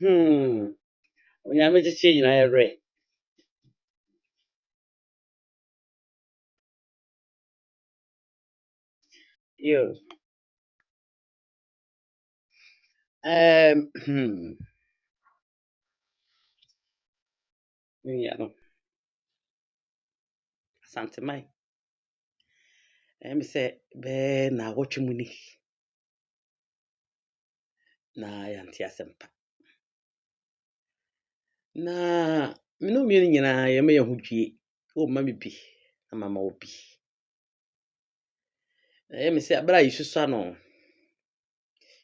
Onyame chichi nyina yere. Yo. Yeah, no. Asante mai. Me say be na wotwemu ni. Na yanti asempa. Na me no mi nyina ye me yehudwie. O ma me bi. Na mama obi. Me say abra yisusa no.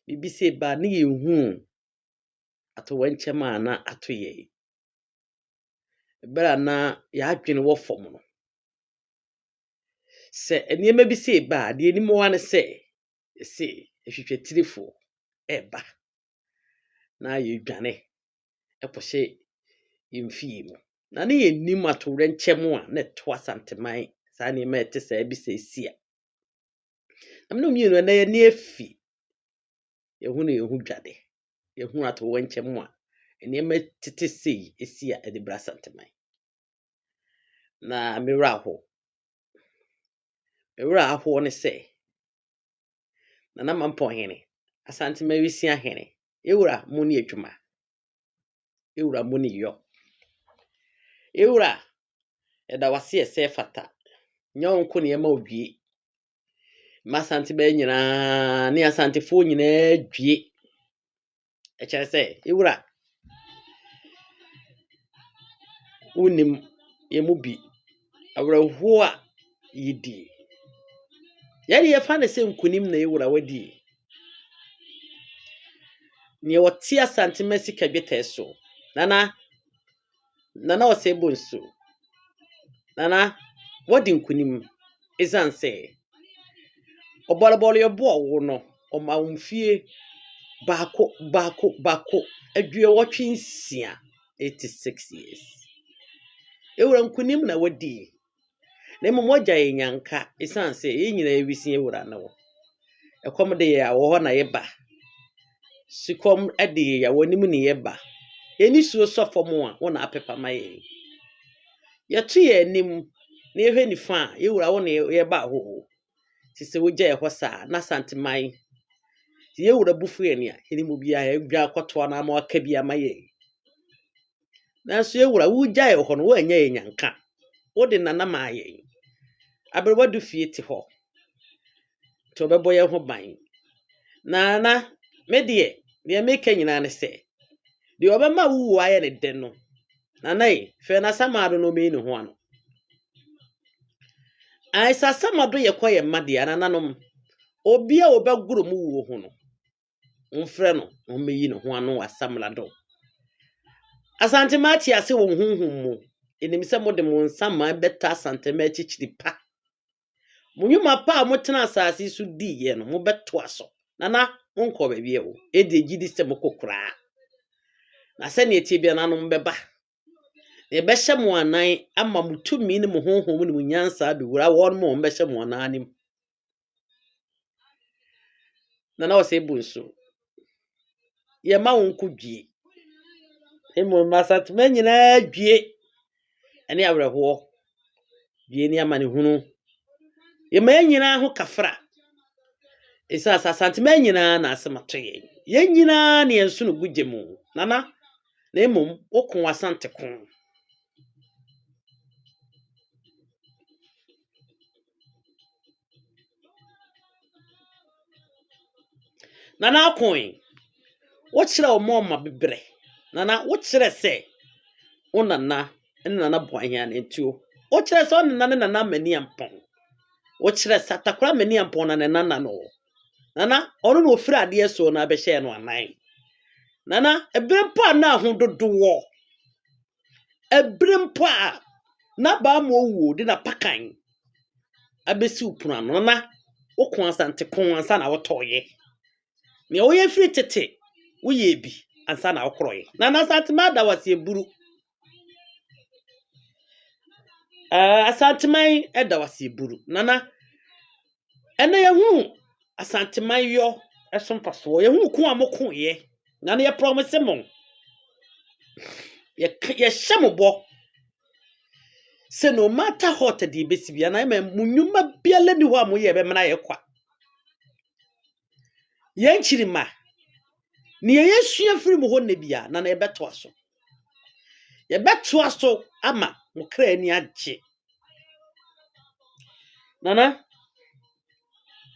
Bibi say ba ne yehu ato wanchem ana ato ye. Bra na ya adwene wo fom no. Se enema bi say ba de enim wa ne say ehwehwe tirifo eba na ye dwane ekwohye yemfie mu. Na ne yenim ato wanchem a na to asanteman sa ne ma ete sa bi say sia. Amno mi no na ye ne afi. Yehu ne yehu dwade. Yehu ato wanchem a enema tete sei esia e de bra asanteman. Na mewra ho. Mewra ho ne say na mampɔ hene asante mawisia hene ewura mu ne adwuma ewura mu ne yo ewura eda wase ese fata nya onko ne ma odwie ma asante ba nyina ne asante fo nyina adwie e kire se ewura unim yemu bi awura ho a yidi yari ye fa ne se nkunim na ewura wadi ne wote asante masika dwetɛ so nana ose bonso nana wadi nkunim ezanse obolobolo yo bo wo no o ma umfie bako adwie wotwe nsia 86 years ewura nkunim na wadi na mmomogya yenyanka ezanse ye nyina ewisi ewura na wo ekom de ya wo ho na yeba sikom ade ya wonim ne yeba eni suo sofom a wo na apepa maye yetu ye anim na ehwe ni fa ewura wo na yeba ho sise wo gya ho sa na santeman ye wura bufu ye ne a enimu bia edwa akoto na ma aka bia maye na so ewura wo gya ho no wo anya yenyanka wo de nana maye aberwadu fie ti ho to bebo ye ho ban na me de meka nyina ne se de obema wuwu aye ne de no nanai fe na samado no me ni ho ano ai sasamado ye koye made anananom obi a obaguru mu wuwo ho no mfre no o meyi ne ho ano asamlado asante mati ase wo hunhum mu enim se mo de mo nsama beta asante ma chichiri pa munyuma pa motena asase su di ye no mo beto aso nana onko ba bie wo edi gidi se mo kokura na se ne etie bia nanom beba ne be hye mo anan ama mutumi ne mo honhom ne mo nyansa be wura won mo be hye mo anan anim nana wose bunso ye ma wonko dwie emo masat manyina dwie ene awreho dwie ni amane hunu ye ma nyina ho kafra isa asante manyina na asemato ye nyina ne enso no gugemu nana na emom okon asante kon nana akon wo kire o moma bebre nana wo kire se onana nana boanya na entio wo kire se onana nana mani ampon wo kire se atakora mani ampon na nana no nana ono no ofira ade so na be hye no anan nana ebrempa na ahododo wo ebrempa na ba mo wuo de na pakan abesi upuna no na wo kon asante kon ansa na wo toye me wo ye firi tete wo ye bi ansa na wo kroye nana asante ma da wase buru asante man eda wase buru nana ene ye hu asante man yo esompaso ye hu ko amokon ye nana ye promise mo Ye shamobo. Say no matter hot the besi bia na munyuma biale ni ho amoye be mena ye kwa. Ye nchirima. Ni ye sua firi mu ho ne bia na yebeto aso. Yebeto aso ama mo kra ani agye. Nana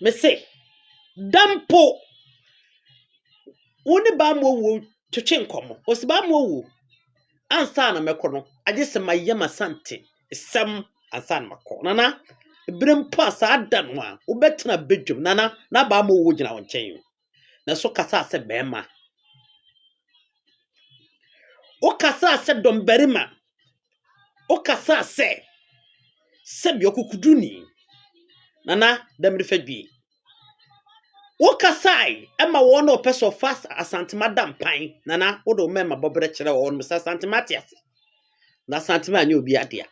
me say dampo woni ba mo wo twetwe nkomo. Osiba mo wo ansa na mekono agye se mayema sante sem ansa na makọ. Nana Brem pass adan wa ubetena bedwum nana na ba mo wo gina wonchen na so kasa se bema o kasa se domberima o kasa se bi okukuduni nana demri fadwi o kasai ema wo na opeso fast asante madam pan nana wo do mema bobre kire wo no asante matias na asante ma nya obi adea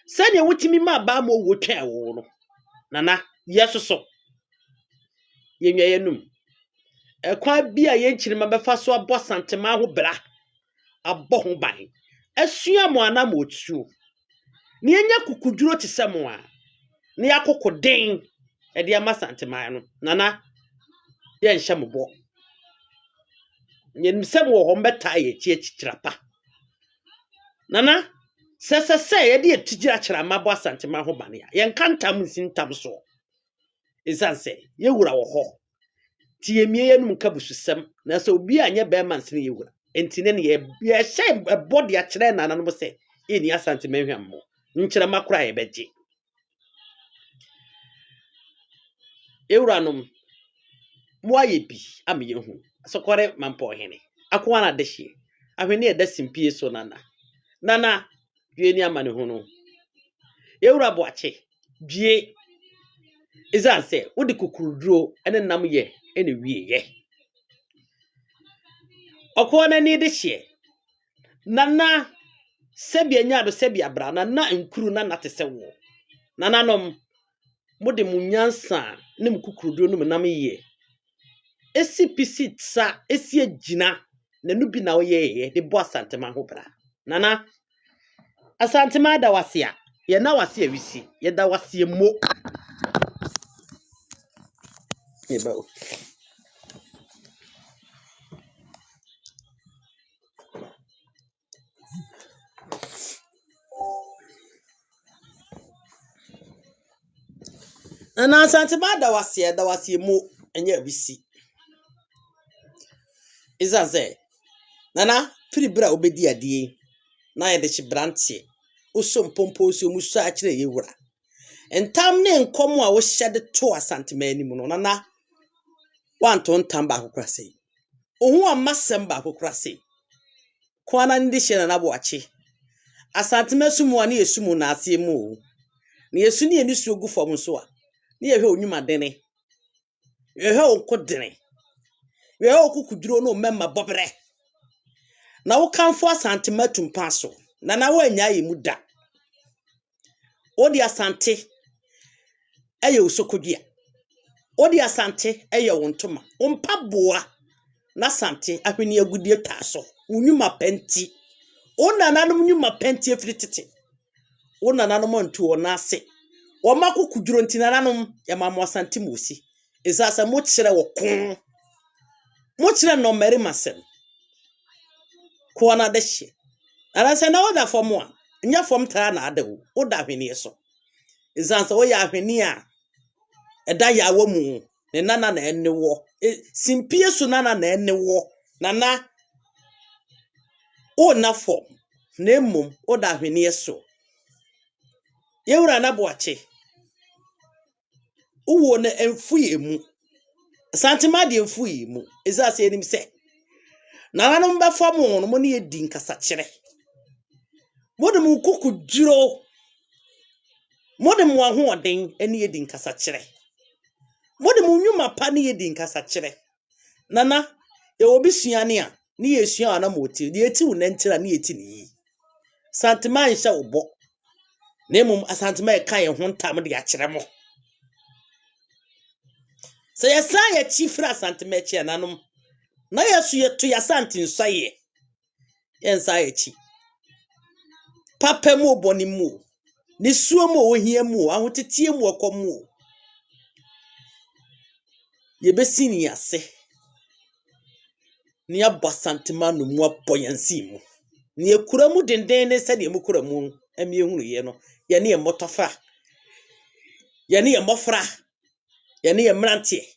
se ne wotimi ma ba mo wo twa wo no nana yesoso yenwa yenum ekwa bia ye nchirima befa so abo santema ho bra abo ho ban asua mo ana mo tuo ne enya kukuduro tisemo a ne yakokoden e de ama santema no nana ye nhye mobo nyenim wo ho mbeta ye chichirapa nana sese ye de etigira kira mabo santema ho ban ya ye nkantam nsintam so izanse ye wura wo ho ti yemie yenum kabususem na so obi anye be man sene yewura entine ne ye hye body a kire na nanom se eni asante menhwammo nkire makura ye beje ewuranom mo aye bi am yehu sokore mampo hene akwa na dehye ahwene e dasimpie so nana dueni amane hu no ewura boache bie izanse wodi kukuruduro ene nam ye ene wie ye okona ni dehye nana sebia nyaado sebia bra nana nkuru nana tesewo nananom mode munyansa ne mkukuruduro no nam ye esi pisitsa esi agina na nubi na oye de bo asantema ho bra nana asantema da wasia ye na wasia wisi ye da wasia mo yeba nana asantema da wasia mo enye wisi izaze nana firi bra obedi ade na ye de chi brantie osompompo oso muso a kire ye wura entam ne nkomo a wo hyede to asantema anim no nana wanto ntam ba kokora sei ohu amasem ba kokora sei kwana ndi hye na boache asantema sumu ani yesumu na ase mu ne yesu ne eni su ogu fom so a ne ye hwe onwuma dene ye hwe onkodene ye hwe okukuduro no memma bobre na wo kanfo asantema tumpa so na wo anya yi muda odi asante eye osokodua odi asante eye wontoma ompaboa na asante ahweni agudie taso unwuma penti onananom nwuma penti efritete onananom antu onase omakukuduro ntinananom ya mamo asante mosi ezasa mo kire wo kon mo kire no meri masem ko na dehye ara se na oda fom a nya fom tara na adawo oda ahweni so ezansa wo ya ahweni a eda ya wo mu ne nana na enwo simpie so nana na enwo nana o na fom na mum oda ahweni so yewura na boache uwo na emfuye mu santima de emfuye mu ezase enim se nana no mba fom no mo ne edi nkasa kire modem kukuduro modem wa ho oden ene edi nkasa kire modem nwuma pa ne edi nkasa kire nana e obi suane a ne yesua ana moti ne eti wo nantira ne eti ne santima nhya obo nemum asantima e kan ye ho ntam de akire mo se yesan ye chifra santima e nanom na yesu ye to yasanti nsoye anxiety papa mu oboni mu ni suo mu ohia mu ahotetie mu okomu ye besi ni ase ni abasantema no mu aboyansi mu ni ekura mu denden ne se de mu kura mu emi ehunu ye no ye ne motofa ye ne mofra ye ne mrantie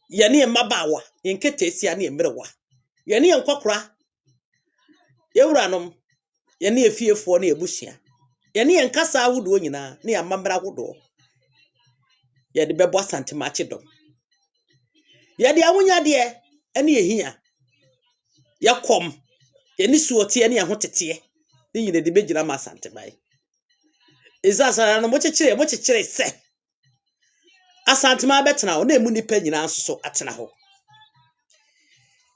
ye ne mabawa ye nketesia ne mrewa ye ne nkokora ye wuranom ye ne efiefo ne ebusua ye ne nkasa awodo nyina ne amamra awodo ye de bebo santema chedom ye de awunya de ene ehia yakom ye ni suote ne ahotete ne nyina de begina ma santebai ezazana no mo chechire se asantema betena o na emu nipa nyina nso atena ho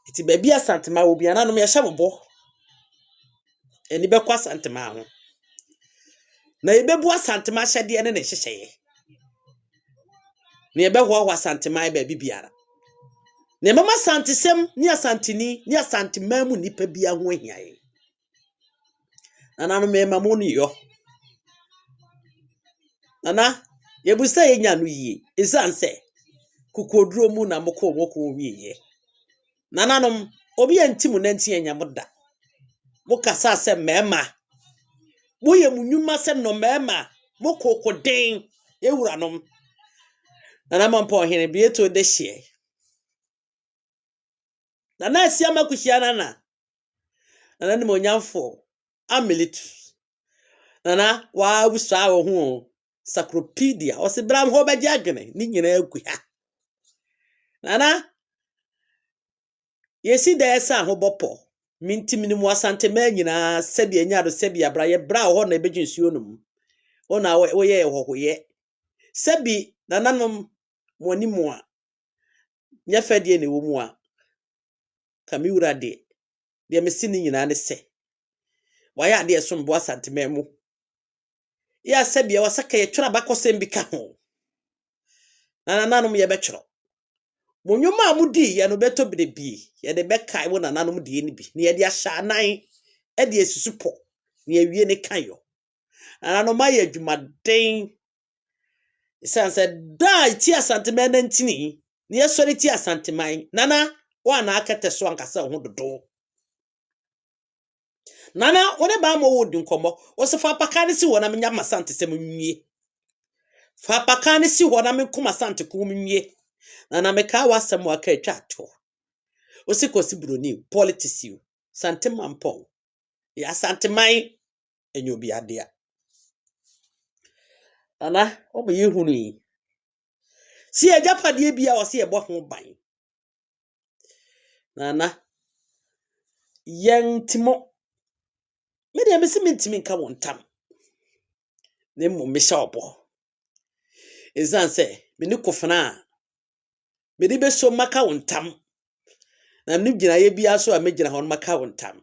iti baby asantema obi ananom ye hyebobo eni bekwa asantema ho na ebebu asantema hyede ne hyehyeye ne ebeho asantema baby biara ne mama santesem ni asantini ni asantema mu nipa bia ho ahiaye ananom emamu ni yo nana yebusa yenya no yie ezanse kukoduro mu na moko wiye nananom obi antimu nanti enya moda mokasa se mema moye munyuma se no mema mokokoden ewuranom nanama mpo hene bieto de hye nana asia makuhia nana nana mo nyamfo amelitu nana wa busa wo ho sacropedia o se bram ho beje agene ni nyina akuha nana yesi da esa ho bopo mintimini mu asantema nyina sebia nyado sebia bra ye bra ho na ebeji nsuo num ona wo ye hohoye sebi nananom moni mu a nyafadie ne wo mu a kamiwura de mesini nyina ne se waya de sombo asantema mu ya sebia wasaka ye twra bakosem bi ka ho nananom ye betwro Monyoma amudi ye no beto brebi ye de bekai wo nananom de ni bi ne ye de ahya anan e de esusupo ne awie ne kanyo nananom aye adwumaden isanse da ti asantema na ntini ne ye sori ti asanteman nana wa na akete so ankasa ho dodo nana wone ba mo wodi nkomo wo se fa pakane si wona menya masante se munwie fa pakane si wona menkuma sante ko munwie nana meka wasem aka atwa ato osikosi broni politics you santema mpon ya santeman enyobi adea nana omo yehunu yi si ajapade bia o se ebo ho ban nana yentimo me de mesi mentimi nka wontam ne mo mesha obo ezanse me ne kofana me de beso maka wontam na ne gina ye bia so a me gina ho maka wontam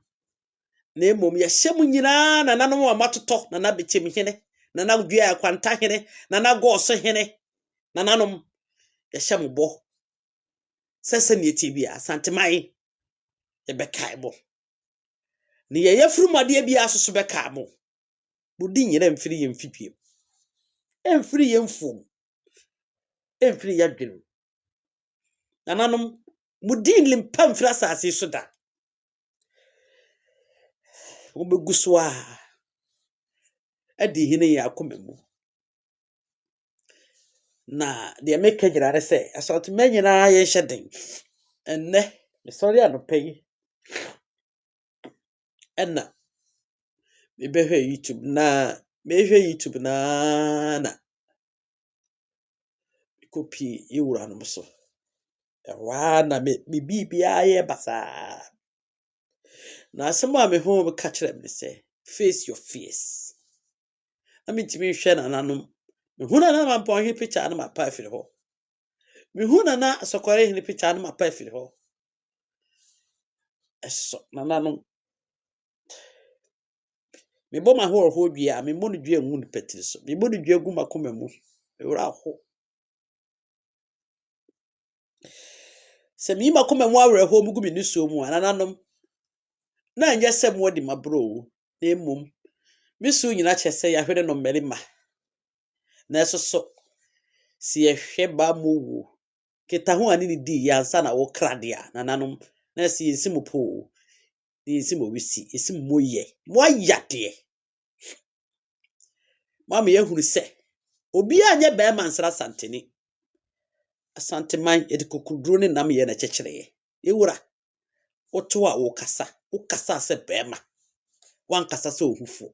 na mom ye hyem nyina na nanom wa matoto na na bechem hene na na dua akwanta hene na na goso hene na nanom ye hyem bo sese ne tibia santemai ye bekai bo ne ye yefrumade bia asoso beka mo budi nyina mfiri ye mfipiem emfiri ye mfom emfiri ya dwenu na nanom mudi limpa mfiri asase so da wo beguso a adi hene ya akomemu na de meka girare se asantema nyina ye hyeden enne me sorry anopai enna me behwe YouTube na na copy ewura no so wa na me bibia ye basa na asema me ho me ka kire me se face your face amitimi hwe na nanom me hu na ma pon hwe picture na ma pa afiri ho me hu na asokore hwe picture na ma pa afiri ho eso na nanom me bo ma ho dua me mo no dua ngu ni petiri so me bo no dua gu makoma mu ewura ho se mi makoma mu awre ho mu gu mi ni so mu anananom na anya se mo di mabro na emum misu nyina chese ya hwede no mmerima na esoso si ehwe ba mo wu kita ho ani ni di yansa na wo krade a nananom na si ensim po ensim obisi ensim moye mo ayade mama ye huru se obi anye be man sra santeni asanteman ye de kokuduro ne nam ye na chekere ewura oto a wo kasa se be ma wan kasa se ohufo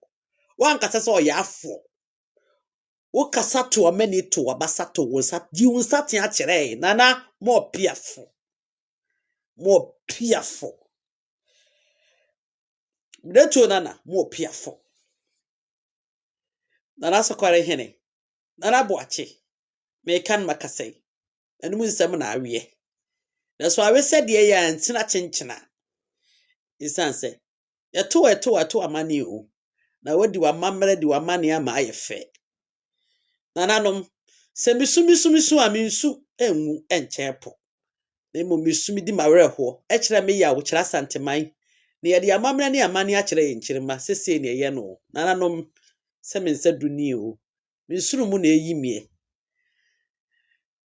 wan kasa se oyafo wo kasa to amani to abasa to wonsa di wonsa te a kire nana mo piafo Mdeto nana mo piafo nana sakware hene nana boache me kan makasai anu nsem na awie na so awe se de ya ntina chenchena isanse eto amani o na wadi wa mamre di wa mani ama ayefe nananom se misu aminsu enwu enchepo na mo misu mi di mawerho e kire me ya wo kira santeman na ye de amamre ne amani a kire ye nkirima sese ne ye no nananom se mensa duni o minsuru mu na eyimie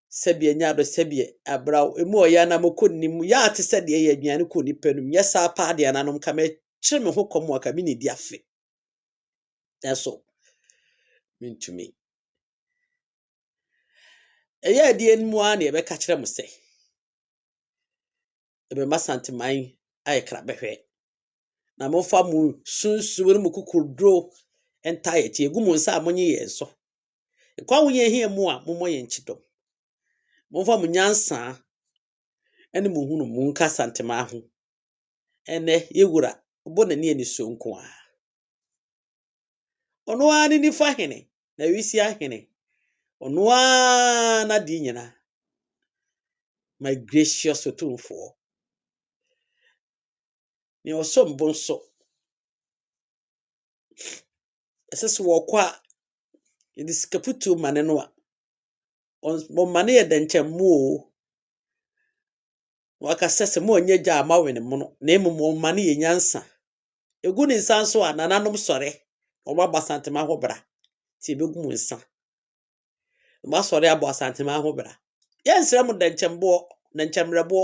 sebie nyaado sebie abraw emu oya na mokonnim ya ate se de ye aduane ko nipanum yesa pa de ananom ka me kire me ho komo aka mi ne di afe eso mintumi eya de enmu a na ye be ka kire mo se ebe masanteman ayekra behwe na mofa mu sunsuwere mu kukudro entaye ti egu mu nsa amonye ye nso kwa wonye hie mu a momoye nchidom mofa mu nyansa ene mu hunu mu nka santema ho ene yewura obo na ne ani so nko a ono ani ni fa hene na wisi ahene ono a na di nyina my gracious otumfo ni oso mbonso esese wo kwa idi skaputu mane no a on mane ye denchemu o waka sese mo onye ja amawene mo no na emu mane ye nyansa egu ni nsanso a nananom sore oba basantema ho bra ti ebegu mu nsa ma sore abo asantema ho bra ye nsere mo denchembo na nchemrebo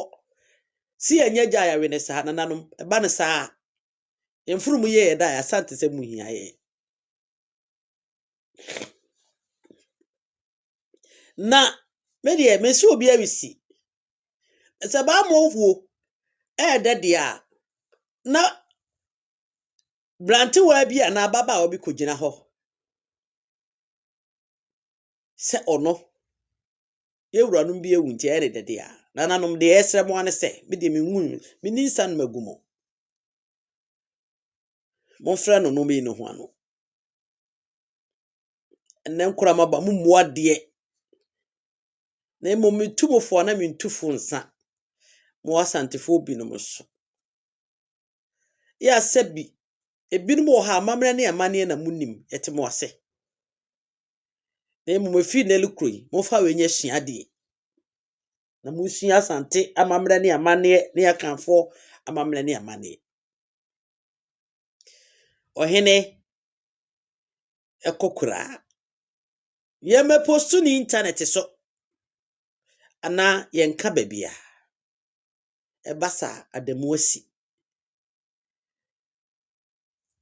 si enye ja ya wene sa nananom eba ne sa emfurum ye da ya sante se mu hia ye na medie mesi obi awisi se ba mo ofuo de dia na brante wa bi ana baba obi kogina ho se ono yewura no bi ewu nti ere de dia nananom de esre mo ane se me de menwu me ni nsan magumo mo fra no no me no ho ano enen kura maba mu muade na emo metumofo na mentufo nsa mo asantefo bi no so ya sabi ebinum wo ha amamre ne amane na munim etemo ase na emo mafi na lukroi mo fa wenye suade na mo sua asante amamre ne amane ne akanfo amamre ne amane ohene ekokura ye me postu ni internet so ana ye nka babia ebasa adamu asi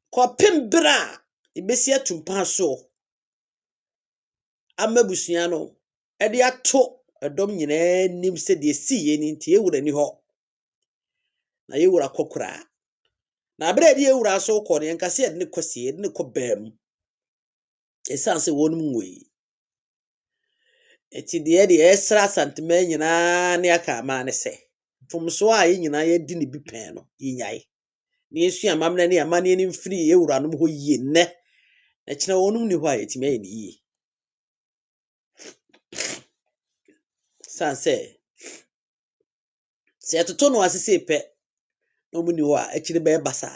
kopim bra ibesi atumpa so amabusua no ede ato edom nyina nim se de siye ni ntie ewura ni ho na yewura kokura na abere de ewura so ko ne nkase ede ne kosie ede ne ko bam esanse wonum ngoi eti de ede esra santema nyina ne aka ma ne se fomso a yi nyina ye di ne bi pen no yinyai ne esu amamne ne amane ne mfiri ewura no ho yie ne na kina wonum ni ho a etime ayi ne yie sanse se atoto no asese pe no mu ni ho a ekire be basa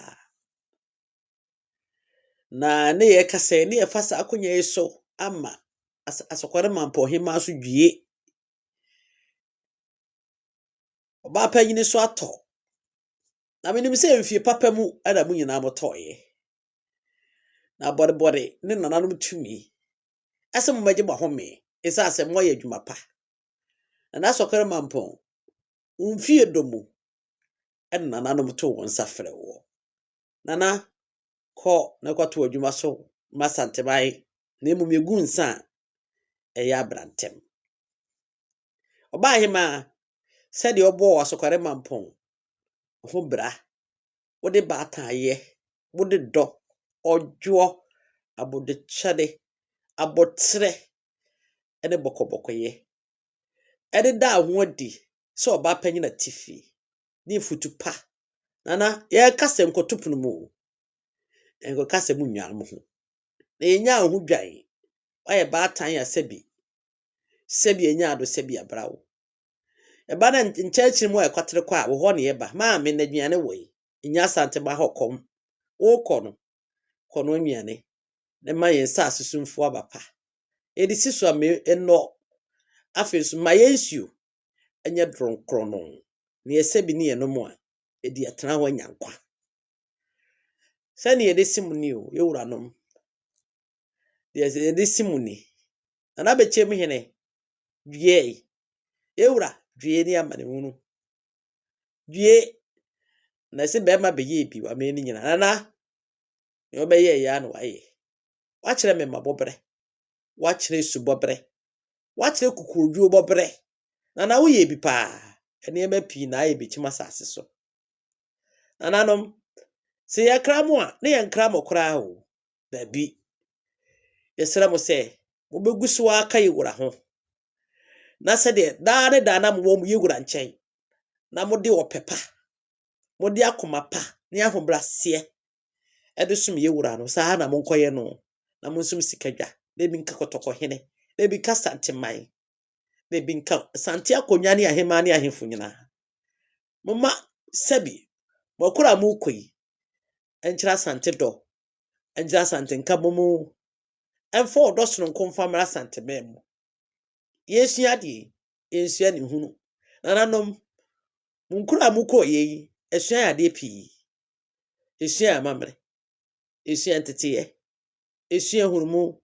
na ne ye kase ne ye fasa akonya eso ama asokware mampo hima so dwie oba panyini so ato na menim se mfie papa mu ana mu nyina motoye na bode ne nananom tumi asem maje mahome isa asem moye adwuma pa na sokere mampon mfie domu en nananom to won safre wo nana ko na kwato adwuma so masantebai na emu megu nsa eya brantem oba hima said your boy asokare mampon ho bra wode baataye wode do ojo abode chade abotre ene bokobokoye ede da ho adi so oba panyina tifi ni futupa nana ye kasem kotupunu mu enko kasem nwan mo ho na yenya ho dwan oye baatan ya sebi enya ado sebi abrawo e ba na nchechi mu ekwatere kwa wo ho ne ye ba ma me na duane wo yi nya sante ba hokom wo kono nwiane ne ma ye sa asusumfo abapa edi siso ame eno afesu ma yensuo enye dron krono ne yesebi ne ye no mo a edi atena ho nyankwa sani yede simuni o yewuranom yede simuni na bechem hene dwie yewura dwie ni amane hunu dwie na se be ma beye bi wa me ni nyina nana yo beye ya no waye wa kire me mabobre wa kire subobre wa kire kukuruduo bobre nana wo ye bi pa ene ema pi na aye bi chima sase so nananom se ya kramo a ne ya kramo kra o da bi yesra mo se mo beguso aka yewura ho na se de da ne da na mo mo yewura nchen na mo de opepa mo de akoma pa ne ahobrase ede sum yewura no sa na mo nkoye no na mo sum sikadwa de bi nka kotoko hene de bi ka santemai de bi nka sante akonya ne ahema ne ahemfo nyina mama sabi mo kura mo koi enchira sante do enchira sante nka momo enfo do sono nkomfa mra sante memo yesua de yesua ne hunu nananom munkura mu ko yeyi esua ade pi esua amamre esua ntetiye esua hurumu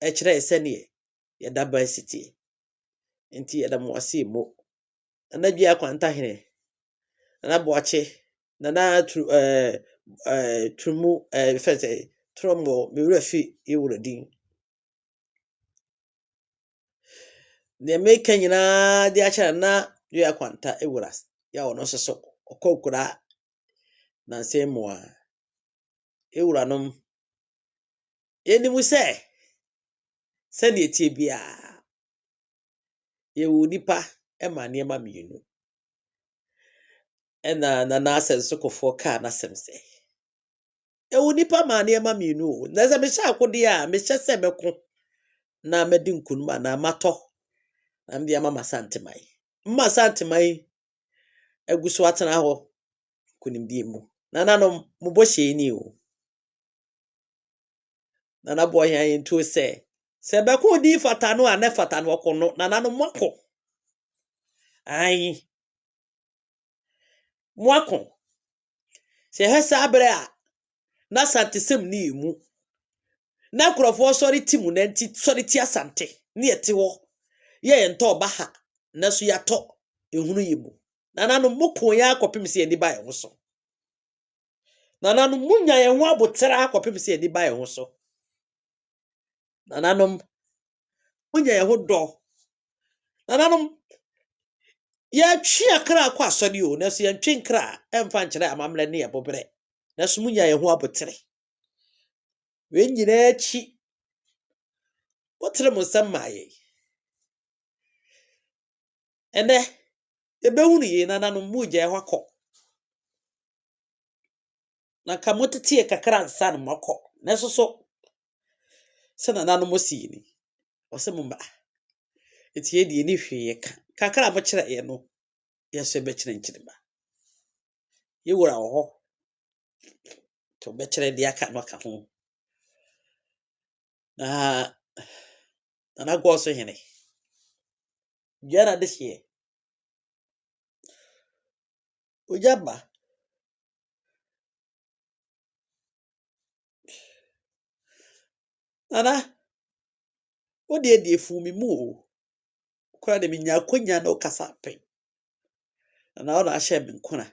ekire esene ye daba city enti ye da mo ase mo na bia kwanta hene na boache na trumu fete tromo me refi yewuradin ne make nyina de acha na bia kwanta ewuras ya ono soso okokura na nsemo a ewuranom enimu se ne etie bia ye wo nipa e ma ne ma mienu na asensokofo ka na semse e wo nipa ma ne ma mienu na se me sha akode a me hye se meko na medi nkunuma na mato na mbia mama santemai mma santemai eguso atena ho kunimdie mu nananom mo bo hye ni o nana bo hye nto se be ko di fata no a ne fata no kono nananom mako ai mwako se hesa abre a na santesem ni emu na krofo sori timu na nti sori ti asante ne yete wo ye ento oba ha na so yato ehunu yimu nananom moko ya akopem se eni ba ye ho so nananom munya ye ho abotra akopem se eni ba ye ho so nananom munya ye ho do nananom ya twi akra akwa asori o na so ya ntwe nkra emfa nkire amamle ne ye bobre na so munya ye ho abotre we nyina chi botre mo samaye ene ebehunu ye nananom mugya ye hwakọ na kamotetie kakra nsa no makọ na soso se nananom si ni ose mumba etie die ni hweye kakra mo kire ye no ye so be kire nkireba ye wura ho to be kire dia ka no ka ho na go so hene jara de sie ojaba Nana, what dear fool me moo? Cried him in your quenya no casape. And now I shall be corner.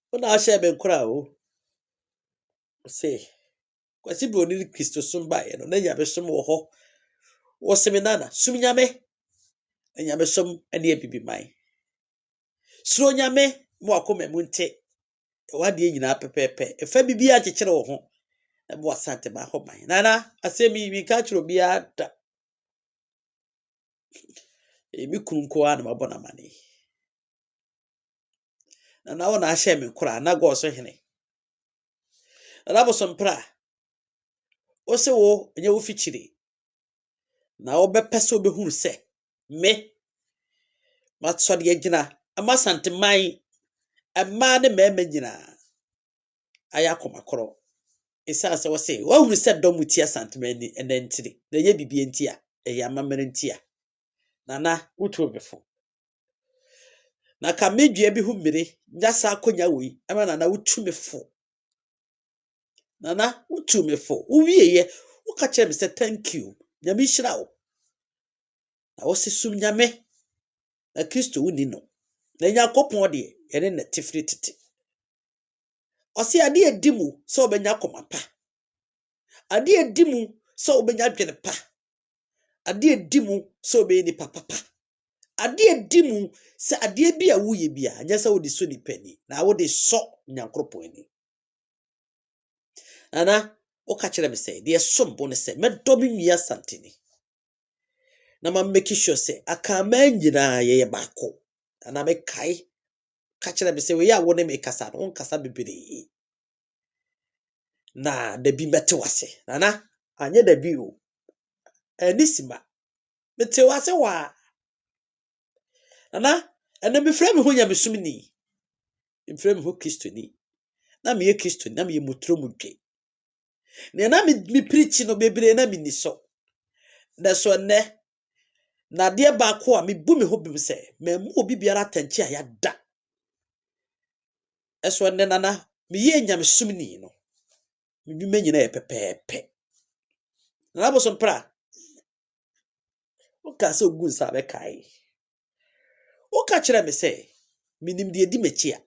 When I shall be crow, say, was it only Christo soon by, and then you have some more was seminana, sumiame, and you have some and ye be mine. Slow yame, more come munte. What do you know, pepe? If I be at a channel home, and what Santa Mahoma. Nana, I say me catch will be at a mikunko and my bonamani. And now I share me cry, and I go so henny. And I was some pra. Ose wo, and you fichiri. Now be peso be who say, me, what's the engina, a massant my, a man, a memegina. I akoma kro. Isa se was say, well, we said don't with tia santimeni and then today. The ye be tia, a yamamerentia. Nana, utu before. Na ka medua bi hu mmiri nyasa akonya wi ama nana utu me fo. Nana utu me fo. Uwie ye, uka kire me say thank you. Nyame hyira wo. Na wo sesum nyame. Na Kristo wuni no. Na Yakopon de ye ne tifri tete. Osi ade edimu so obenya komapa. Ade edimu so obenya dwene pa. Ade edimu so obenya ni papa. Ade edimu se ade bi a wuye bia anya se wo de so ni pani. Na wo de so nyankropon ani. Nana oka kire me say de sombo ne say medomi nua santini na ma make sure say aka man nyina ye baako ana me kai ka kire me say we ya wo ne me kasa no kasa bibiri na da bi mete wase nana anye da bi o anisima mete wase wa nana ena me frame ho nya me sumni me frame ho Kristo ni na me ye Kristo na me ye motro mudwe na me preach no bebere na me ni so na so ne na de baako a me bu me ho bim se me mu obi biara tanchi a ya da eso ne nana me ye nyam sumni no me bi manyina e pepepe na bo so pra o ka se ogun sa be kai o ka kire me se minim de di machi a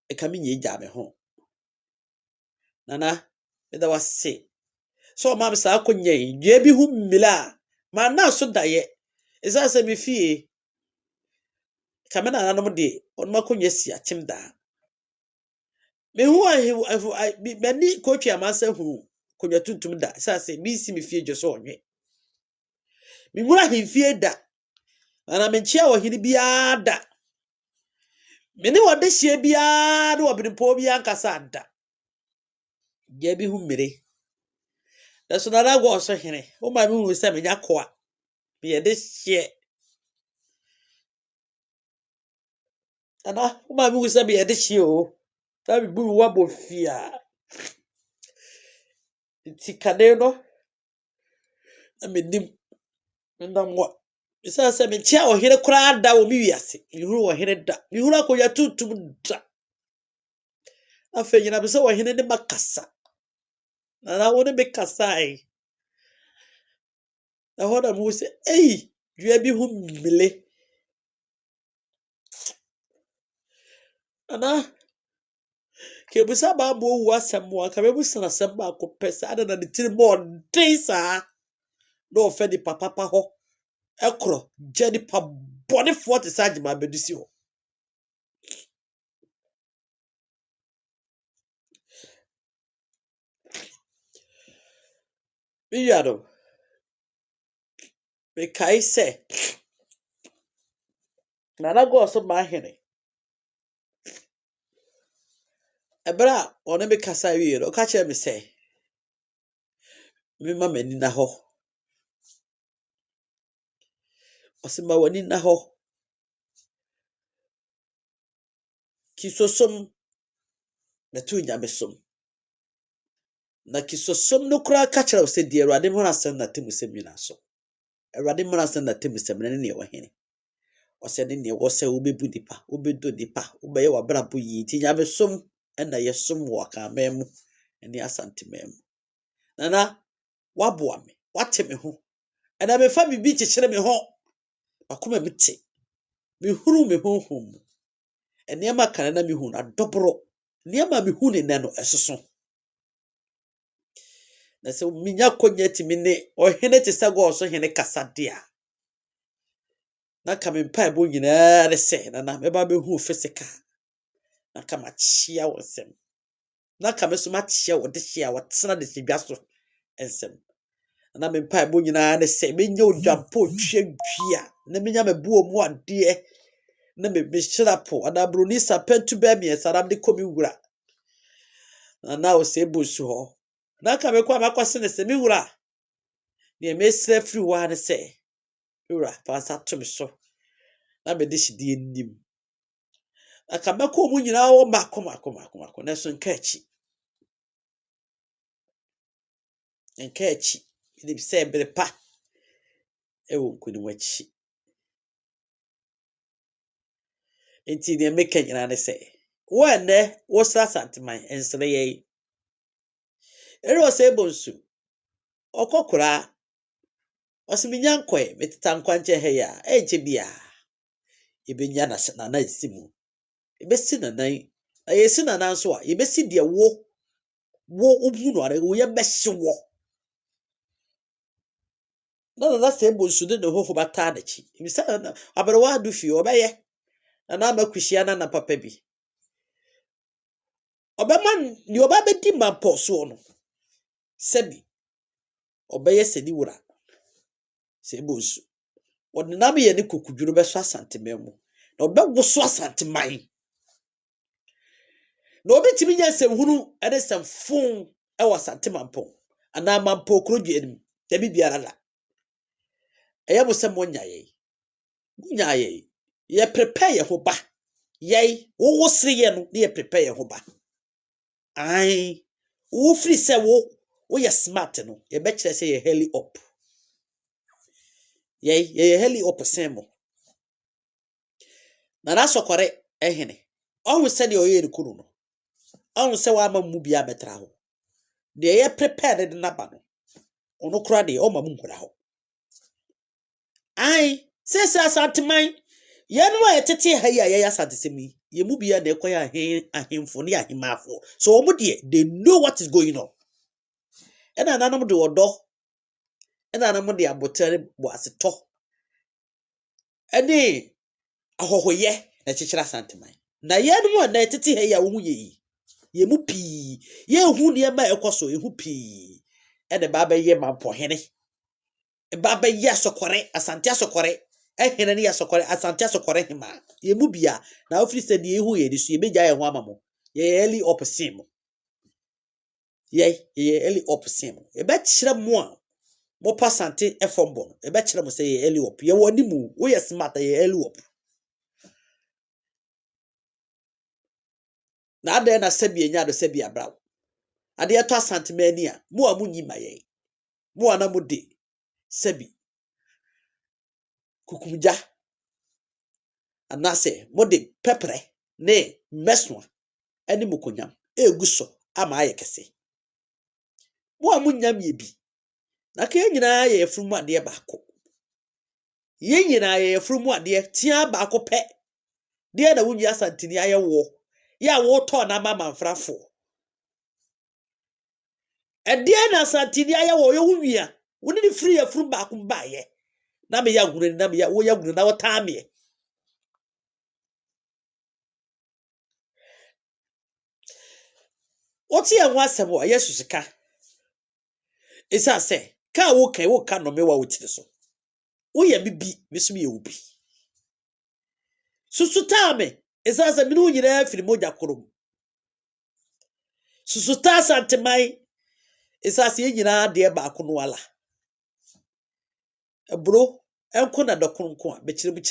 e ka me nye gya me ho nana me da wase so ma me sa akonya yi dua bi hu mmila ma na so daye isa se me fie kamena nanom de on makonya si akyem da me hu a mani kochi amasa hu konya tuntum da sase mi si me fie dwoso onwe me wura hemfie da ana me nchia wo hiri bia da me ne wode hie bia ne obinpo bia nkasa da je bi hu mmere da so na go so hene o ma me hu se me nyakoa me ye de hie ana o ma me hu se me ye de hie o ta bi bu wa bofia ti kane no na me nim ndamwa isa se me chia ohere kura da wo mi wiase mi huru ohere da mi huru akoya tutum da afa nyina be se ohere ne makasa na wo ne be kasa ai na ho da mu se dua bi hu mmele ana ke bu sa ba bo wu asem wa ka be bu sana sem ba ko pesa ada na de tiri mo den sa no fe di papa ho ekro jeni pa body 40 saji ma bedusi ho mi yado me kai se na go so ma hene ebra one me kasa wi ro ka che me se me ma mani na ho osima wani na ho kisosom na tu nya besom na kisosom no kura ka che se di erade mo asem na temusem nyina so erade mo asem na temusem ne ne wo hene ose ne wo se wo bebu dipa wo bedo dipa wo be ye wa bra bo yi ti nya besom na yesom wo ka mem eni asantemam nana waboa me wate me ho ana me fa bibi kyekere me ho akoma mete me huru me honhom eni ama kana na me hu na dobro ni ama me hu ne na no esoso na se minya konya ti me ne ohene te sago so hene kasadea na ka me mpa ebo nyina re se na me ba be hu physical na ka ma chia wosem na ka me so ma chia wo de chia wo tsena de tibia so ensem na me mpa ebo nyina ne se me nya odwampo twedwia na me nya me buo mu ade na me shirapo ana broni sapentu ba mi esaram de komi wura na o se busu ho na ka me kwa makwase ne se mi wura ne me sra free wa ne se wura pa sa to me so na me de hidi enim aka me ko mu nyina wo makoma na so nkachi ni se bere pa e wo nkuni wachi enti ne me kanyina ne se wo ene wo sra santiman ensre ye ero se bonsu okokura osiminya nkwe metita nkwanche he ya enche bia ebenya na isimu ebesi na nan ayesi na nan so a ebesi de wo obu no are wo ye behye wo na se bonsu de ho bata na chi ebisa aberewa adu fi obeye na makuhia na papa bi obeman ni oba bedi mampo so no sebi obeye sedi wura se bonsu odinam ye ne kokudwuro be so asantememu na obegwo so asantemai na obetimi nya semhunu ene semfon e wasantemampon ana mampo krodwe enim da bibiara la eyabo sem wonyaye ye prepare ye ho ba ye wo sire ye no ye prepare ye ho ba ai wo free se wo ye smart no ye be kire se ye heli up ye heli up semo na rasokore ehene ohun se de oye rekuru no ohun se wa ma mu bia betra ho de ye prepare de na ba no ono kura de o ma mu nkura ho ai se asanteman ye no a tete ha ya ye asantesemi ye mu bia na ekoya ahemfo ne ahemafo so omo de they know what is going on ena nanom de odo ena nanom de abotere bo aseto ene ahohoye na chichira asanteman na ye no na tete ha ya wo hu ye mu pi ye hu ne ma ekoso ye hu pi ene ba ba ye mampo hene baba ya sokore asante asokore ehene ne ya sokore asante asokore hima ye mu bia na ofri se de ehu ye de so ye beja ye ho amamo ye eli opsim ye eli opsim e be kire mo a mo pasante efombo e be kire mo se ye eli op ye woni mu wo ye smart ye eli op na ade na sabi enya do sabi abraw ade eto asante mani a mo a munyi maye mo ana mo de sabi kukumja anase mode pepre ne mesno ani mukonyam eguso ama ayekese mo amunyam ye bi na ka nyina ye efrumu ade baako ye nyina ye efrumu ade tia baako pe de na wunyi asantini ayewo ya wo to na mama mfrafo ede na asantini ayewo ye wunwia woni ni free efrumu baako baaye na me ya gure na me ya wo ya gure na wo taame oti ya nwa asebo ayesusika isa se ka wo kan wo ka no me wa wotire so wo ye bibi mesumi ye obi susuta me isa se minu nyina afiri moja korom susuta santemai isa se nyina de baako no wala ebro enko na dokonko a be kire be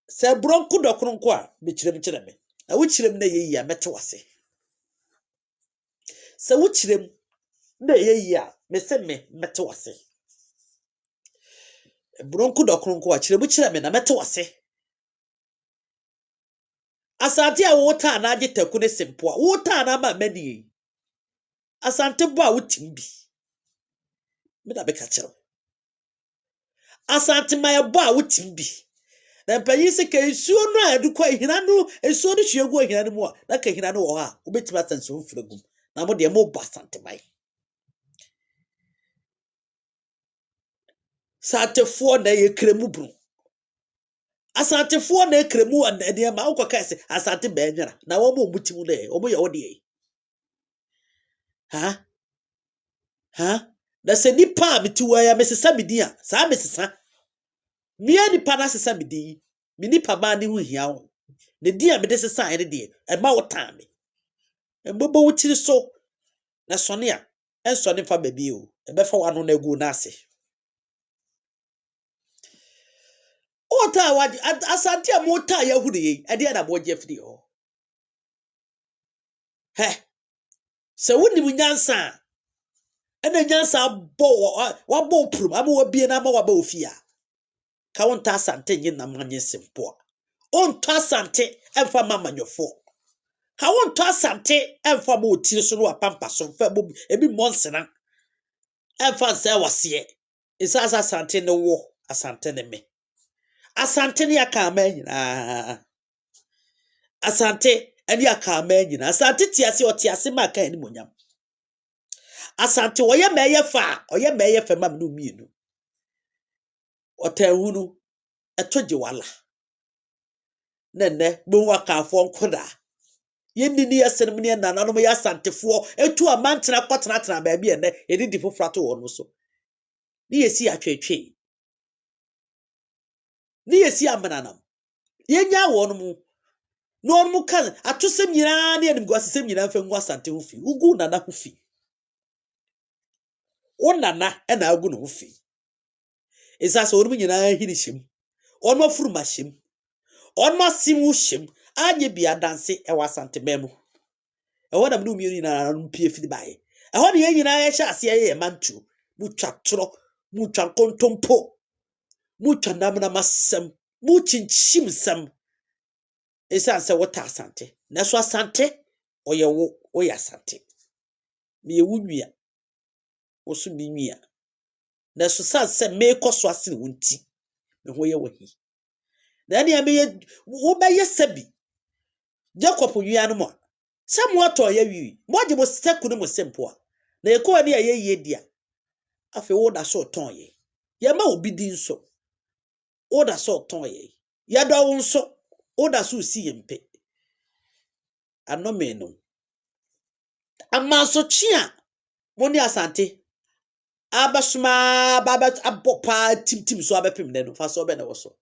se bronko dokonko a be kire be na wo kirem na ye yi a mete wase se wo kirem na ye yi a me se me mete wase bronko dokonko a kire me na mete wase asante a wota na age taku ne sempo a wota na ma mani asante bo a wotimbi me da be ka kire asante ma bo a wotimbi na mpanyi se ka esuo no a edu kwa hina no esuo no hwegu hina no mu a na ka hina no wo ha obetima sanso mfragum na mo de mo ba asante mai satefo na ye kremu bru asantefo na kremu ade ma wo ka se asante ba nwara na wo mo mutimu na wo mo ye wo de ha na se nipa bitiwa ya mesesa bidia sa mesesa mia nipa na sesa bidi mi nipa ba ne hu hia wo ne dia me de sesa ene de e ma wo tame mbobo wuchiri so na sone a ensone fa ba bi o e be fa wano na gu na ase ota wa asante a mota ya hu de ade na bo je fidi ho he se woni mu nyansa ena nyansa bo wa bo prum ama wa bie na ama wa ba ofia ka wonta asante nyi na manye sempo a onto asante emfa mamanyofo ka wonto asante emfa ma otire so no apampa so fa bo ebi monsena emfa se wase isasa asante ne wo asante ne me asante ne aka ma nyina asante eni aka ma nyina asante tiase otiase ma aka ni monyam asante oye meye fa ma no mienu otahunu etoje wala nene gbo ka afo nkoda yendi ni yasenem ne nananom ya asantefo etu amantena kwatena tena ba bi ene edidi fofrato wo no so ni yesi atwetwe ni yesi amananam yenya wo no mu no mu kan atosem nyina ne anim gwasesem nyina fa ngwa asante ho fi ugu nana ho fi onana e na agu no ho fi isasa wo mu nyina hirishim onma furuma shim onma simu shim anye bia danse e wasante memu e wona mnu mienu na mpie fidi bae e ho ne nyina ya sha ase ye mantu mu twatro mu twankontompo mu twanamna masem mu chinchim sam esa se wota asante na so asante oye wo oya asante me wunwia wo so bi nwia na so sanse me koso ase wonti me ho ye wahi na ne me wo ba ye sabi Jacob nwia no mo Samuel to ya wi moje mo seku no mo sempo a na ye ko ne ya ye dia afi wo da so ton ye ye ma obi din so wo da so ton ye ya do wo so wo da so si ye mpe anome no amaso chia woni asante abasuma baba abopa timtim so abepem ne no fa so be na wo so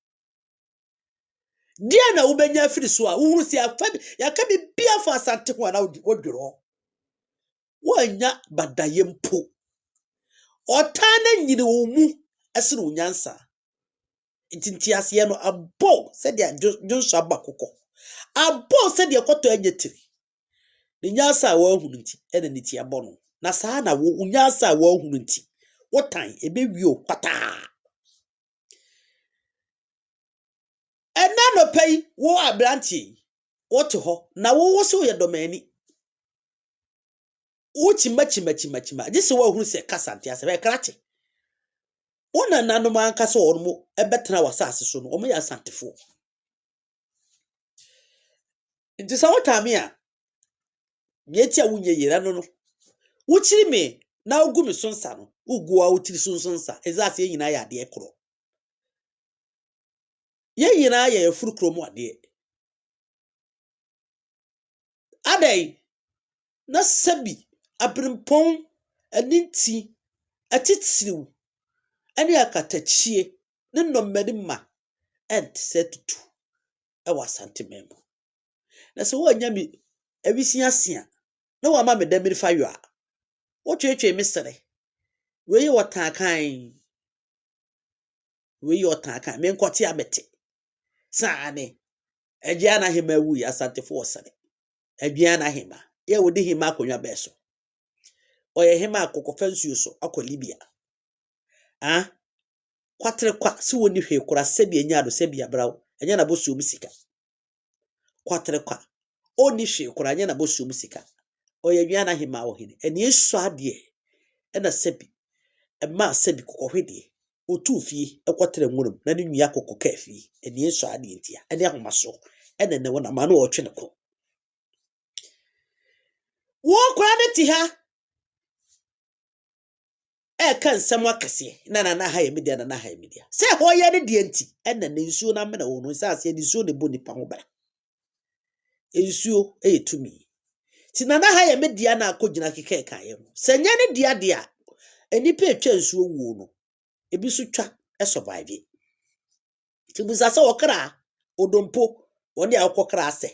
dia na wo benya firi so a wo si afa ya ka bi bia fa asante ho na wodworo wo anya badaye mpo otana nyine wo mu asiri unyansa ntintiase ye no abo se dia jonso abakoko abo se dia koto anyetiri ne nyansa wa hunu nti ene niti abo no na saa na wo unyansa wa hunu nti wotan ebe wio kwata ena no pei wo abrantie wote ho na wo so ye domani uchi machi jese wa hunu se kasante ase be krache ona nanom ankase ormo ebetena wasase so no omo ya santefo nti sa wotame a mieti a wunye yira no wuchiri me na ogu me sonsa no ugu a wutiri sonsa ezase ye nyina ya de ekro ye nyina ya efuru kromo ade adai na sabi abrimpon aninti atitiriw ani akatachie ne nommadi ma ent setutu e wasante memo na se wo anya mi abisia sia na wa ma me da miri fayo a wo twetwe mesere we yi wotan kan me nkote abete saane agya na hema wu ya asante fo osere agya na hema ye wodi hema akonwa beso oye hema akokofan suyo so akọ Libya kwatre kwa si woni hwe kura sebi anya do sebi abrawo anya na bosu omisika kwatere kwa oni hwe kuranye na bosum sika oye nwa na hima wo hini eni esu ade e na sebi e ma sebi kokohwede otu fie ekwatere nwurum na ne nua kokoka fie eni esu ade ntia eni ahomaso ene ne wona ma na otwe ne ko wo kwa ne ti ha kan nsɛm akɛse na ha yɛ media na ha yɛ media sɛ hɔ yɛ ne deɛ nti ɛna ne nsuo na mena wo no sɛ asɛ ne nsuo ne bo nipa ho bra nsuo tumi ti na ha yɛ media na akɔgyina keka ka yɛ no sɛ nyɛ ne dia dia enipa etwa nsuo wuo no ebi so twa survive ti busa sɛ wɔkra odompo wɔne akɔkra asɛ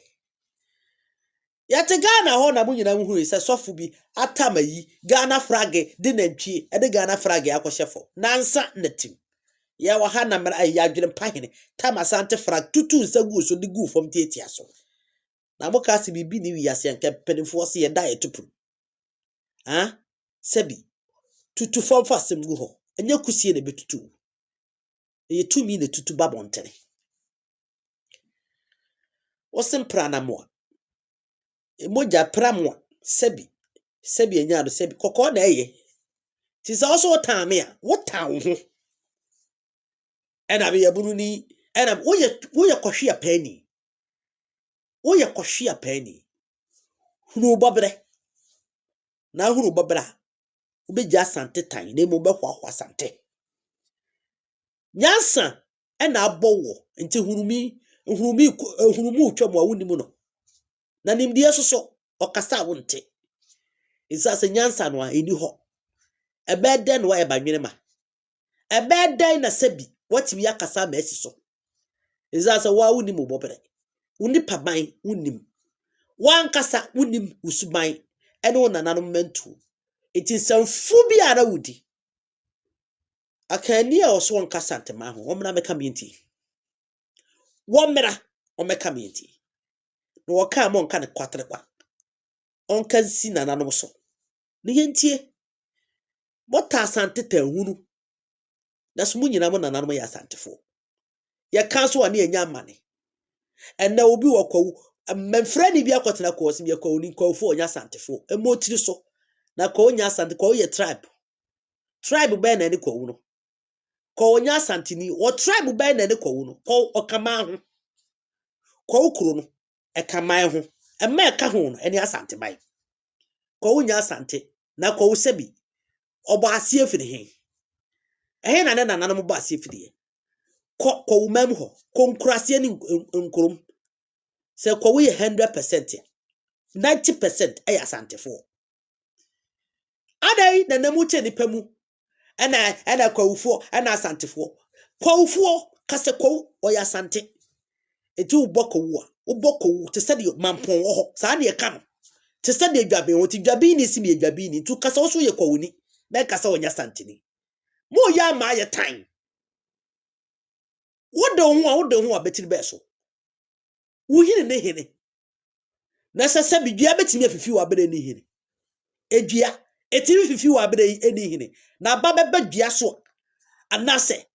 yate Ghana ho na munyina hu sɛ sɔfo bi atamayi Ghana flag de nantwie de Ghana flag akɔhyɛfo nansa natim ya wa ha na mra ya adwene pahene tamasante flag tutu nsagu so de gu fom tietia so na mo ka se bibi ni wiase nka pedifo se ye da etupu sebi tutu fom fasem gu ho enye kusie na betutu ye tumi na tutu babontere osempra na mo emoja pramwa sebi enya do sebi kokko na eye ti sa so tame a wotan ho ena be yabunu ni ena woye kohwe apani hunu bobre na hunu bobra obeja asante tan na mo be hwa asante nyansa ena abowo nti hunumu twam wa wonimu no na nimdie soso okasa wonte isa se nyansa no a eni ho ebeden wa ebadwene ma ebeden na sebi watimi akasa ma asiso isa se wa wonimu bobere unipa ban wonim wan kasa wonim usuban ene wonananom mentu eti sanfu bi ara wudi akani a oso nkasa ntema ho omra meka mienti womra omeka mienti no woka mo nka ne kwatere kwa onka si nananom so ne yentie bota asante tanhunu na so munyina mo nananom ya asantefo ye kan so ane anya mane ena obi wakwawu memfrani bi akotena ko osim ye kwawu ni kwawfo onya asantefo emotiri so na ko onya asante ko ye tribe be na ne kwawu no ko onya asanteni o tribe be na ne kwawu no ko okama ho kwawu kuro no ekaman ho ema eka ho no ene asante bai ko onya asante na kwawu sebi obo asie firi he na ne nananom bo asie firi ko umem ho ko nkurase ni nkurum se ko we 100% 90% ay asantefo adai na namu che ni pamu ena kwawufo ena asantefo kwawufo kase kwawu oya asante eti ubokowu te se de mampon wo ho sa na ye ka no te se de dwabe wo ti dwabe ni si me dwabe ni tu kase wo so ye kwawu ni na kase onya asanteni mo ya ma ye tan wodo ho abetiri beso wo hine ne hine na sese bidua betimi afifi wa bere ne hine edua etimi fifi wa bere eni hine na aba beba dua so anase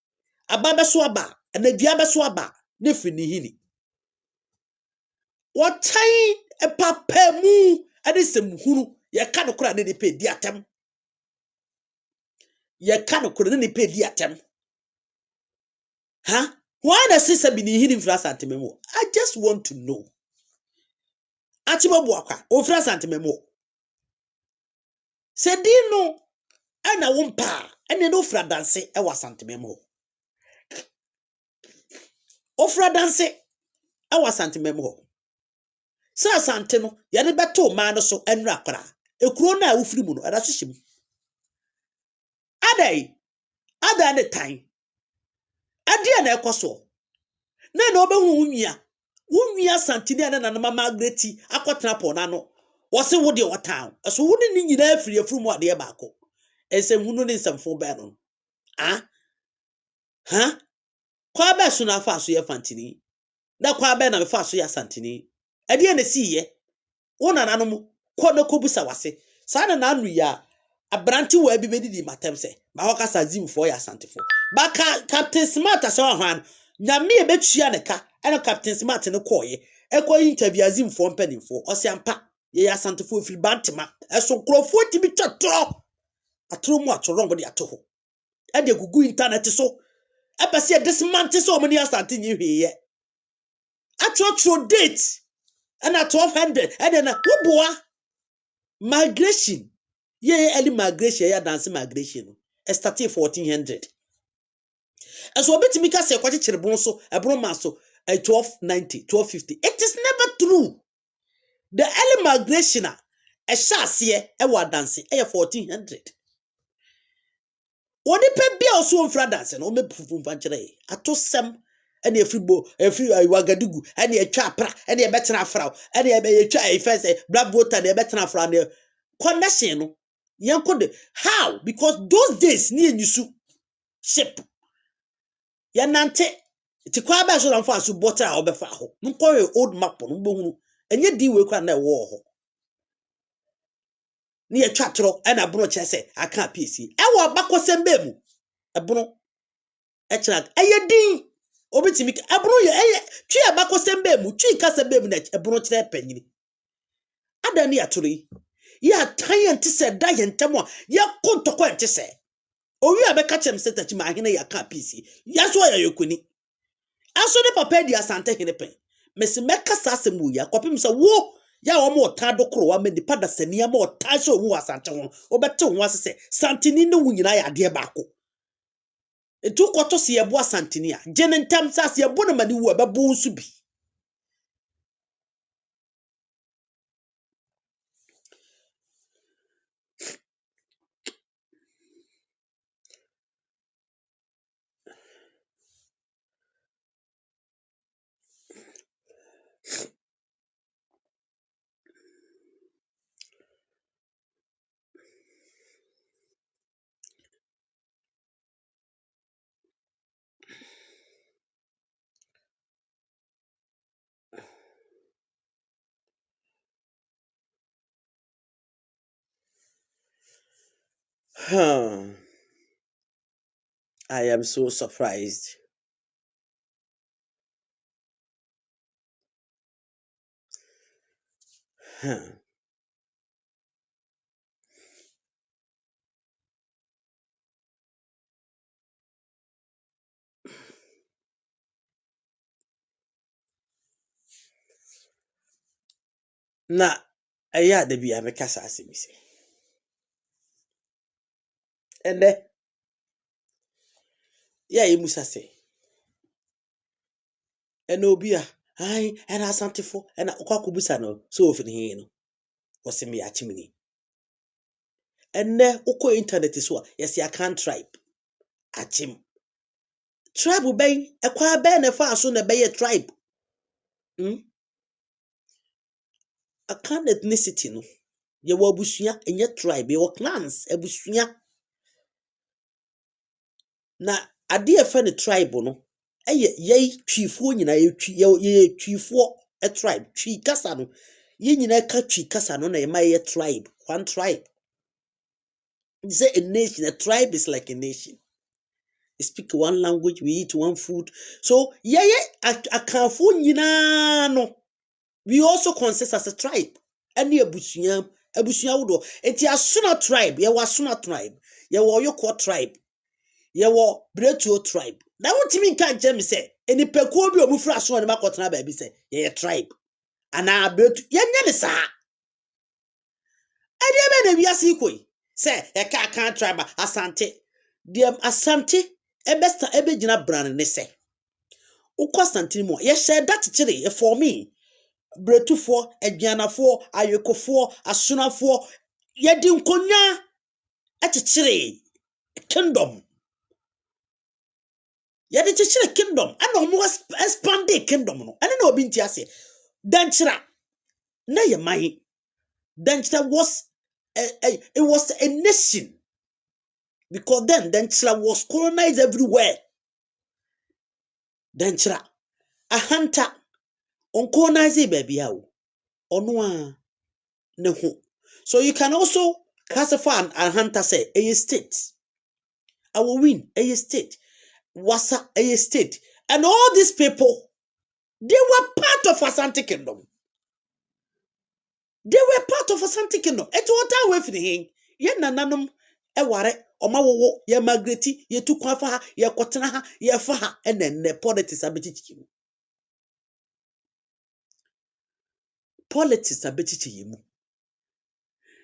aba beso aba na dua beso aba ne fi ne hine wotai epapamu adesem huru ye ka no kora ne pe di atem ye ka no kora ne pe di atem why na sister bi ni hidden fra santememo I just want to know atibo boakwa o fra santememo se di no ana wompa ene no fra danse e wa santememo o fra danse e wa santememo sa sante no ye de beto ma no so enra akra ekuro na awufiri mu no ada so hyem ada ne tan adia na ekoso na obehu nwia santini na nanama Margaret akotena po na no wose wo de wotan so wo ni nyina afiri afuru mu ade baako ese hunu ni nsamfo ba no kwa ba so na fa so ye fantini na kwa ba na me fa so ya santini ade na siye wo nananom ko na kobusa wase sa na anu ya abranti wa bi bedidi matem se ma hoka sazim fo ya santefo ba Captain Smart aso han nyame e betua ne ka ene Captain Smart ne koye Ekwa interview azim for mpanimfo. Ose ampa ye asantefo firi Bantama. Eso krofo tibi twatro. Atro mu atoro ngo de ato ho. E de gugu internet so. Epese e dismantle so omni asante nyi hweye. Atro date. And at 1200 and then woboa migration. Ye early migration ya dance migration. E started 1400. And so bit me ka se kwachi chirebon so e bro ma so 1290 1250. It is never true. The early migration e sha se e wa dance e 1400. Oni pe bia so mfra dance no me pufu mfa kire atosem ene efri wagadugu ene etwa apra ene ebetena afraw ene etwa efese black voter ene ebetena afraw ne connection no yankode how because those days ni enyusu ship ya nante ti kwa ba so lamfa so butter a obefa ho nkowe old map no gbohunu enye di we kwa na ewo ho ni etwa tro ene abro chese aka pc ewo bakosembe mu ebro echira eyedin obetimi abro ye twi abakosembe mu twi kasembe mu na ebro kire panyini adani aturi ya tan se da yentem a ye kontoko ente se owi abeka chem se tachi ma hene ya ka pc ya so ya yokuni aso de papa di asante hene pen mesi meka sasem wo ya kopim se wo ya wo mo ta dokoro wa medi pada sania ma o ta so wo asante ho obete ho asese santini ne wo nyina ya de baako etu koto se ye bo asantini a jenentam sase ye bo na mani wo be bo nsu bi. I am so surprised. Na eya de bia me kasa asemisi. Ende ya emusa se. Ene obi a ai ena asantefo ena kwakubusa no so ofini he no. Wose me achimini. Ene uko internet so a yes ya can tribe. Achim. Tribe ben ekwa ben na fa so na be tribe. Akan ethnicity no. Ye wo abusua enye tribe, ye wo clans abusua. Na ade efa ne tribe no ye twifo nyina ye twifo a tribe twi kasa no ye nyina ka twi kasa no na ye ma ye tribe one tribe. It's a nation. A tribe is like a nation. We speak one language, we eat one food. So yeah akanfo nyina no we also consist as a tribe. Any abusua wodo enti asuna tribe ye wasuna tribe ye wo yoko tribe ye wo bretuo tribe. Na wotimi nka nche me se enipekuo bi omufra asuna ne makotena ba bi se ye tribe ana bretu ye nya ne sa ade be na wiase ikoi se ye ka kan tribe asante dem asante ebesta ebegina brand ne se ukwa asante mo ye share that chire ye for me bretufo aduanafo ayekofo asunafo ye di nkonya achechire kingdom. Ya de chechire kingdom ana omo expand the kingdom no ana na obi nti ase danchira na ye mai danchira was it was a nation because then danchira was colonized everywhere. Danchira a hunter on colonize baby how ono a ne ho. So you can also classify a hunter say a state. I will win a state. Wasa a state. And all these people They were part of Asante Kingdom. They were part of Asante Kingdom. It's what I went for the hing. Yen nananum eware omawowo ye migrate ye tu kwa fa ha ye kwotena ha ye fa ha ene politics abetichi. Politics abetichi mu.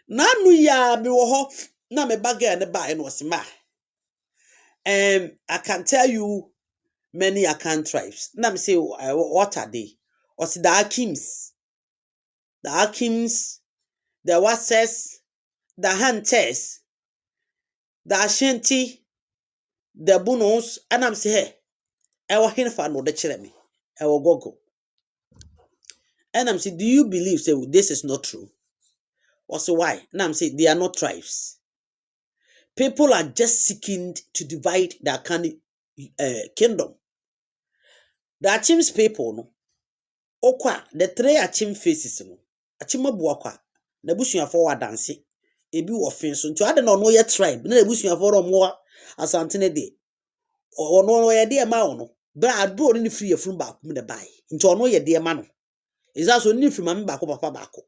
Nanu ya mi wo ho na me bagay ne ba no sima. I can tell you many Akan tribes. Na me say what are they? Or the Akims, the Wasses, the Hunters, the Ashanti, the Bunos, and I'm say hey, I was here for no the chiremi. I will go. And I'm say, do you believe say this is not true? Or so why? And I'm say they are not tribes. People are just seeking to divide the Akan kingdom. The Achim's people, no. Okwa, the three Achim faces, no. Achim abuakwa, na busuafo wa danse. Ebi wo fin so nti ade na ono ye tribe na busuafo ro mo asante ne de. Ono ye de ma ono. Bra ado ni free efun ba ko me de bai. Nti ono ye de ma no. Isa so ni free ma me ba ko papa ba ko.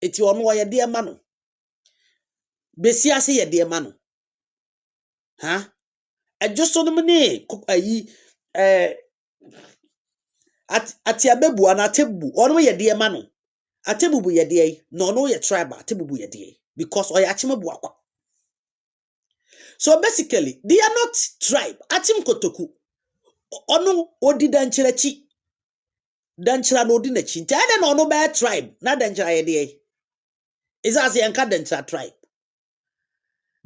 Eti ono ye de ma no. Besi ase ye de ma no. Ha? Ejoso no me ayi ati abebu ana tebu ono ye de ma no. Atebubu ye de no no ye tribe atebubu ye de because oya achimabu akwa. So basically they are not tribe. Achim kotoku ono odi danchirachi danchira no odi nachi nti ade na ono ba tribe na danchira ye de is as yanka danchira tribe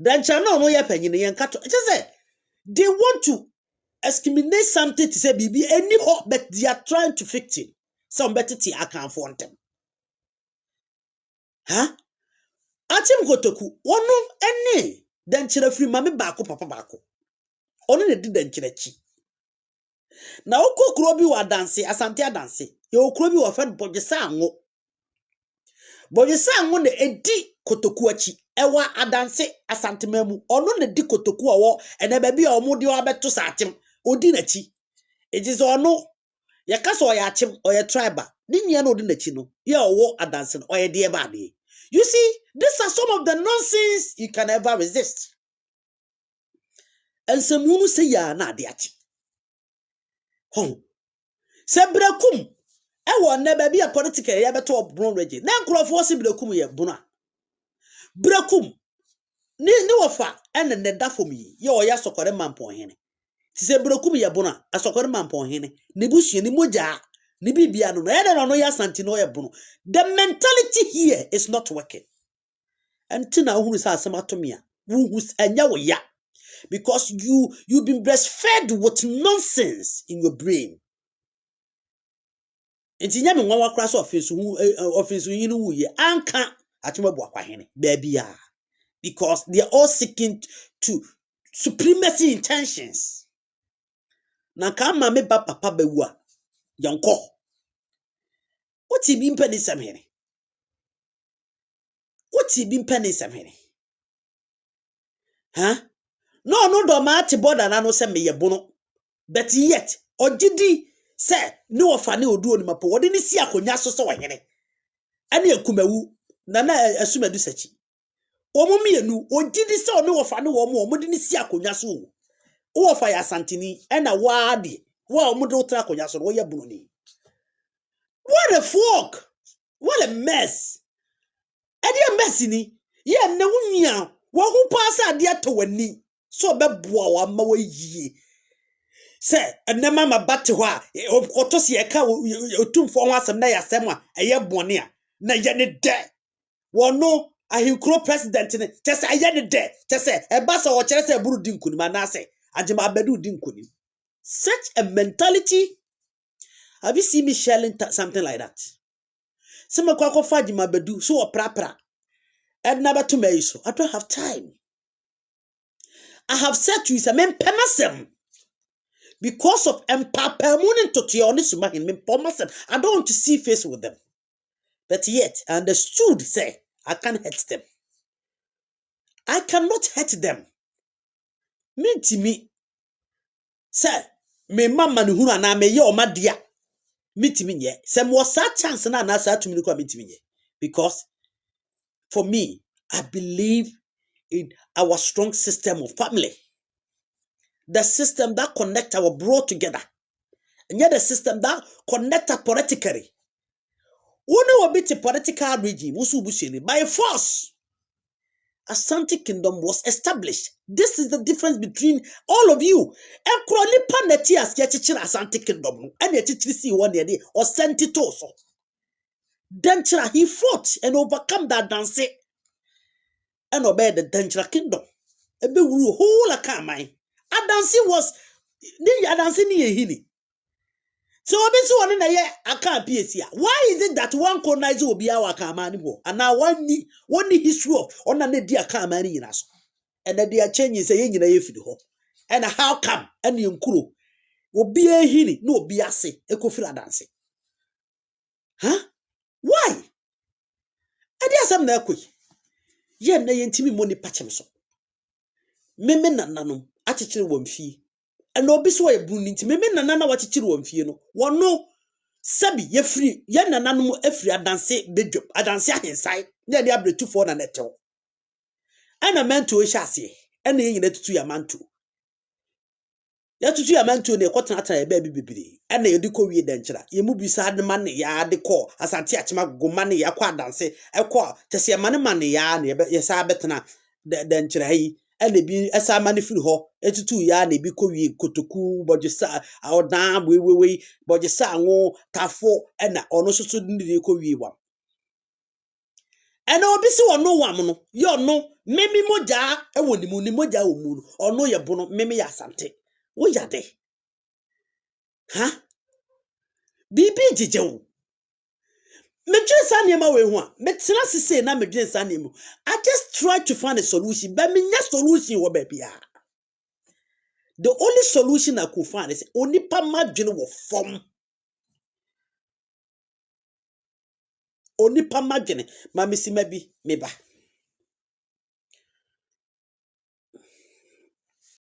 danchira na ono ye panyine yanka to say they want to discriminate something to say bibi any but they are trying to fix it some better ti account for them. Huh? Achim kotoku ono ene danchira free mame baako papa baako ono ne di danchira chi na okọ kuro bi wa danse asante adanse ye okro bi wa fa bojesa anwo na edi kotoku achi ewa adanse asante mamu ono na di kotoku awo ene ba bi a omo di abeto saatim odi na chi ejize ono ye kasa oya achim oya tribe ni nia na odi na chi no ye owo adanse no oya de ba de. You see, these are some of the nonsense you can never resist. And some munu say ya na de achi hon se brekum e wo na ba bia political ya beto obron regi na nkrofo se brekum ye buna brekum ni wofa en ne da fom yi ye o ya sokore mampon hene ti se brekum ye buna asokore mampon hene ne busue ni moja ni bibia no no ya santi no ye bunu. The mentality here is not working. Until now who is asematomia who anya wo ya because you've been breastfed with nonsense in your brain. Enti nyame nwa kra so office yin wu ye anka atomabu akwa hene babia because they are all seeking to supremacy intentions. Na ka ma me ba papa bawu a yanko oti bi mpani samhene huh? No do ma ati border na no se me ye bono but yet ogidi se ne ofa ne odu oni mapo wode ne si akonya so so wahene ane akumawu na asumadu sachi omo mienu ogidi se ne ofa ne wo mo de ne si akonya so wo ofa ya santini ena waade wa omo de utra akonya so wo ye bono ni. What a fuck, what a mess. Ade mess ni ye ne wunua wo hu pass ade atowani so beboa wa ma wa yie se enema ma bate ho a okoto se eka otumfo ho asem na yasem a eye bone a na ye ne de wono ahinkro president ne tese aye ne de tese eba so wo kire se buru dinkuni ma na se agema abedu dinkuni. Such a mentality. Have you seen me sharing something like that? Some kwa kwa faji mabedu so oprapra edna beto me so I don't have time. I have said to you say men pemasem because of empapamunin to tioni sumahin men pemasem. I don't want to see face with them. But yet I understood say I can't hurt them. I cannot hurt them. Me say me mama ni hunu na me ye o madia meet me ye. Some was that chance na na sa to me ko meet me ye. Because for me, I believe in our strong system of family. The system that connect our bro together. And yet the system that connect us politically. One will be the political regime by force. Asante Kingdom was established. This is the difference between all of you. Ekroni paneti as yetichira Asante Kingdom. And yetichiri si one yedi or sent it also. Denchira, he fought and overcome that dance and obeyed the Denchira Kingdom. Ebe wuru whole akamai. Adansi was ni adansi ni yehini. So obisi one na ye aka PSC. Why is it that one colonizer will be our akamani bo? And now one history of on na di akamani yinaso. And then they are changing say yen yina yefidi ho. And how come? And yunkuro obi ehini no obi ase ekofira adansi. Huh? Why? Ade asem na ekoi. Ye na yentimi mo ni pachem so. Meme nananom achichire wamfi. And obi so ye bunu nti meme nanana wachichire wamfi no. Wono sabi ye free ye nananom afri adanse bedwom. Adanse ahensai. Ne de abretu for na netew. Ana manto ehase. Ana ye nyina tutu ya manto. Ya tutu ya manto ne kwotena ata ye ba bibibiri. Ana ye diko wie denkyira. Ye mu bisa de man ya de ko asante achima goma ne ya kwa adanse. Ekọ tese mane ya ne ye sa betena denkyira yi. Ene bi esa mani firi ho etutu ya na bi ko wie kotoku bojesa aodan wewewe bojesa anwo tafo ena ono soso ndiri ko wie wa ena obi si wono wam no yo no memi moja ewoni mu ni moja omu ono ye bono memi ya asante wo ya de ha bibi jijewo medwe sanema we ho a metena sese na medwe sanemu. I just try to find a solution but me nya solution wo ba bia. The only solution I could find is onipa madwene wo fom. Onipa madwene ma mesima bi meba